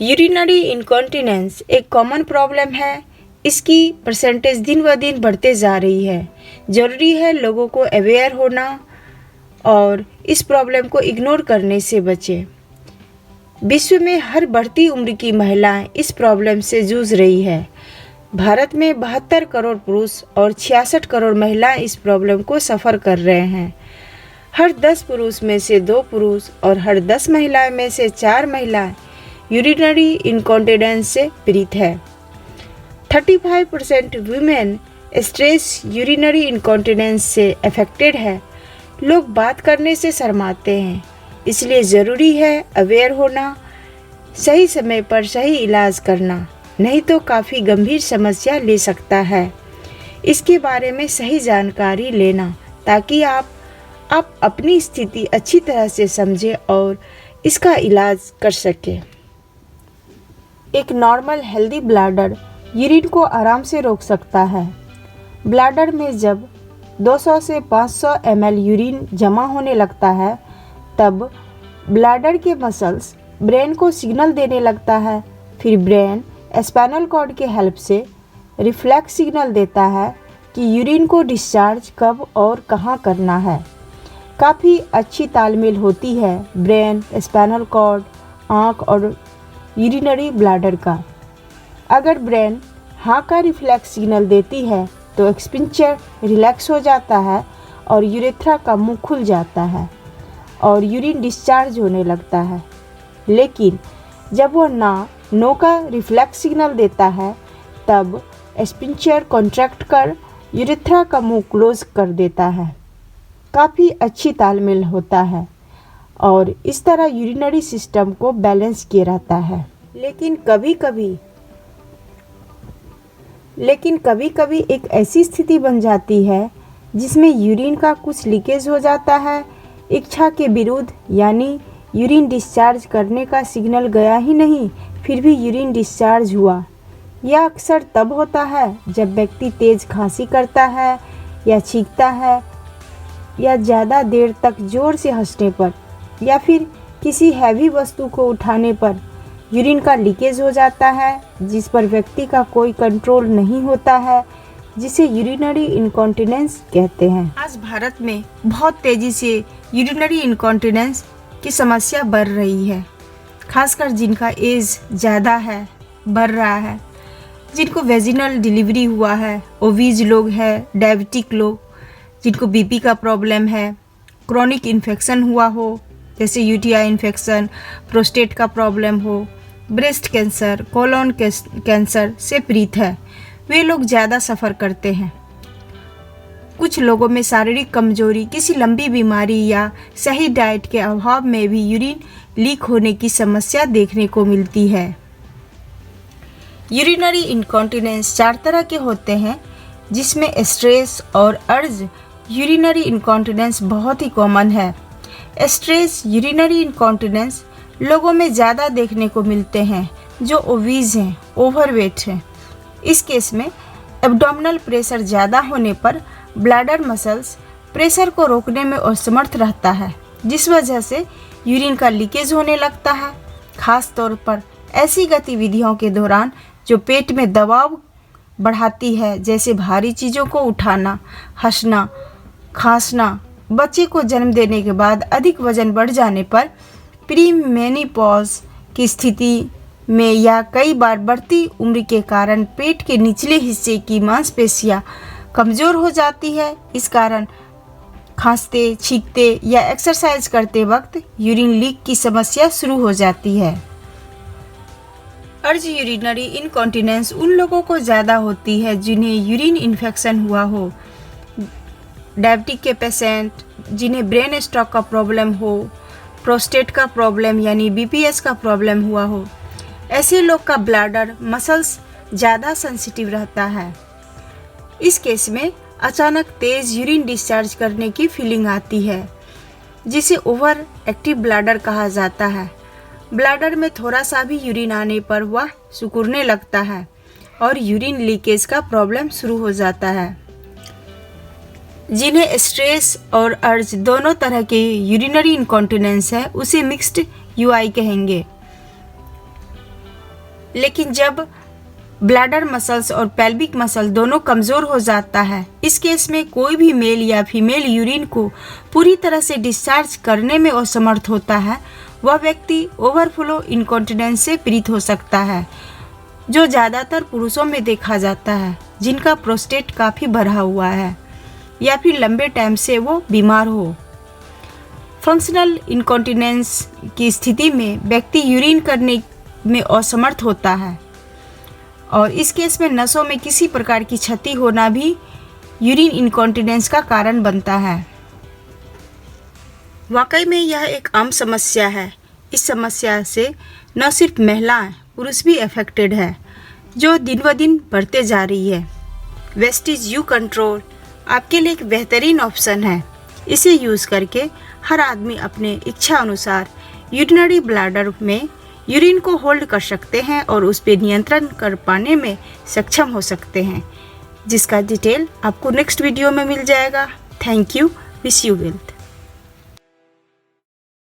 Urinary incontinence एक common problem है। इसकी परसेंटेज दिन ब दिन बढ़ते जा रही है। ज़रूरी है लोगों को अवेयर होना और इस प्रॉब्लम को इग्नोर करने से बचें। विश्व में हर बढ़ती उम्र की महिलाएं इस प्रॉब्लम से जूझ रही है। भारत में 72 करोड़ पुरुष और 66 करोड़ महिलाएं इस प्रॉब्लम को सफ़र कर रहे हैं। हर 10 पुरुष में से 2 पुरुष और हर 10 महिलाएं में से 4 महिलाएं यूरिनरी इनकॉन्टिनेंस से पीड़ित है। 35% वुमेन स्ट्रेस यूरिनरी इनकॉन्टिनेंस से अफेक्टेड है। लोग बात करने से शर्माते हैं, इसलिए ज़रूरी है अवेयर होना, सही समय पर सही इलाज करना, नहीं तो काफ़ी गंभीर समस्या ले सकता है। इसके बारे में सही जानकारी लेना ताकि आप अपनी स्थिति अच्छी तरह से समझें और इसका इलाज कर सकें। एक नॉर्मल हेल्दी ब्लैडर यूरिन को आराम से रोक सकता है। ब्लैडर में जब 200 से 500 ml यूरिन जमा होने लगता है, तब ब्लैडर के मसल्स ब्रेन को सिग्नल देने लगता है। फिर ब्रेन स्पाइनल कॉर्ड के हेल्प से रिफ्लेक्स सिग्नल देता है कि यूरिन को डिस्चार्ज कब और कहाँ करना है। काफ़ी अच्छी तालमेल होती है ब्रेन, स्पाइनल कॉर्ड, आँख और यूरिनरी ब्लैडर का। अगर ब्रेन हाँ का रिफ्लेक्स सिग्नल देती है तो एक्सपिंचर रिलैक्स हो जाता है और यूरेथ्रा का मुंह खुल जाता है और यूरिन डिस्चार्ज होने लगता है। लेकिन जब वो नो का रिफ्लेक्स सिग्नल देता है, तब एक्सपिंचर कॉन्ट्रैक्ट कर यूरेथ्रा का मुंह क्लोज कर देता है। काफ़ी अच्छी तालमेल होता है और इस तरह यूरिनरी सिस्टम को बैलेंस किया रहता है। लेकिन कभी कभी एक ऐसी स्थिति बन जाती है जिसमें यूरिन का कुछ लीकेज हो जाता है। इच्छा के विरुद्ध, यानी यूरिन डिस्चार्ज करने का सिग्नल गया ही नहीं, फिर भी यूरिन डिस्चार्ज हुआ। यह अक्सर तब होता है जब व्यक्ति तेज़ खांसी करता है या छींकता है या ज़्यादा देर तक ज़ोर से हंसने पर या फिर किसी हैवी वस्तु को उठाने पर यूरिन का लीकेज हो जाता है, जिस पर व्यक्ति का कोई कंट्रोल नहीं होता है, जिसे यूरिनरी इनकॉन्टिनेंस कहते हैं। आज भारत में बहुत तेज़ी से यूरिनरी इनकॉन्टिनेंस की समस्या बढ़ रही है, खासकर जिनका एज ज़्यादा है, बढ़ रहा है, जिनको वेजिनल डिलीवरी हुआ है, ओबीज लोग हैं, डायबिटिक लोग, जिनको बीपी का प्रॉब्लम है, क्रोनिक इन्फेक्शन हुआ हो जैसे यूटीआई इन्फेक्शन, प्रोस्टेट का प्रॉब्लम हो, ब्रेस्ट कैंसर, कोलोन कैंसर से पीड़ित है, वे लोग ज़्यादा सफ़र करते हैं। कुछ लोगों में शारीरिक कमजोरी, किसी लंबी बीमारी या सही डाइट के अभाव में भी यूरिन लीक होने की समस्या देखने को मिलती है। यूरिनरी इनकॉन्टिनेंस 4 तरह के होते हैं, जिसमें स्ट्रेस और अर्ज यूरिनरी इनकॉन्टिनेंस बहुत ही कॉमन है। स्ट्रेस यूरिनरी इनकॉन्टिनेंस लोगों में ज़्यादा देखने को मिलते हैं जो ओबीज हैं, ओवरवेट हैं। इस केस में एब्डोमिनल प्रेशर ज़्यादा होने पर ब्लैडर मसल्स प्रेशर को रोकने में असमर्थ रहता है, जिस वजह से यूरिन का लीकेज होने लगता है। खास तौर पर ऐसी गतिविधियों के दौरान जो पेट में दबाव बढ़ाती है, जैसे भारी चीज़ों को उठाना, हंसना, खांसना। बच्चे को जन्म देने के बाद अधिक वजन बढ़ जाने पर, प्री मेनोपॉज की स्थिति में या कई बार बढ़ती उम्र के कारण पेट के निचले हिस्से की मांसपेशियां कमज़ोर हो जाती है। इस कारण खांसते, छींकते या एक्सरसाइज करते वक्त यूरिन लीक की समस्या शुरू हो जाती है। अर्ज यूरिनरी इनकॉन्टिनेंस उन लोगों को ज़्यादा होती है जिन्हें यूरिन इन्फेक्शन हुआ हो, डायबिटिक के पेशेंट, जिन्हें ब्रेन स्ट्रोक का प्रॉब्लम हो, प्रोस्टेट का प्रॉब्लम यानी बीपीएस का प्रॉब्लम हुआ हो। ऐसे लोग का ब्लैडर मसल्स ज़्यादा सेंसिटिव रहता है। इस केस में अचानक तेज़ यूरिन डिस्चार्ज करने की फीलिंग आती है, जिसे ओवर एक्टिव ब्लैडर कहा जाता है। ब्लैडर में थोड़ा सा भी यूरिन आने पर वह सिकुड़ने लगता है और यूरिन लीकेज का प्रॉब्लम शुरू हो जाता है। जिन्हें स्ट्रेस और अर्ज दोनों तरह के यूरिनरी इनकॉन्टिनेंस है, उसे मिक्स्ड यूआई कहेंगे। लेकिन जब ब्लैडर मसल्स और पेल्विक मसल दोनों कमज़ोर हो जाता है, इस केस में कोई भी मेल या फीमेल यूरिन को पूरी तरह से डिस्चार्ज करने में असमर्थ होता है, वह व्यक्ति ओवरफ्लो इनकॉन्टिनेंस से पीड़ित हो सकता है, जो ज़्यादातर पुरुषों में देखा जाता है जिनका प्रोस्टेट काफ़ी बढ़ा हुआ है या फिर लंबे टाइम से वो बीमार हो। फंक्शनल इनकॉन्टिनेंस की स्थिति में व्यक्ति यूरिन करने में असमर्थ होता है और इस केस में नसों में किसी प्रकार की क्षति होना भी यूरिन इनकॉन्टिनेंस का कारण बनता है। वाकई में यह एक आम समस्या है। इस समस्या से न सिर्फ महिलाएं, पुरुष भी अफेक्टेड है, जो दिन ब दिन बढ़ते जा रही है। वेस्टिज यू कंट्रोल आपके लिए एक बेहतरीन ऑप्शन है। इसे यूज़ करके हर आदमी अपने इच्छा अनुसार यूरिनरी ब्लैडर में यूरिन को होल्ड कर सकते हैं और उस पर नियंत्रण कर पाने में सक्षम हो सकते हैं, जिसका डिटेल आपको नेक्स्ट वीडियो में मिल जाएगा। Thank you. Wish you wealth.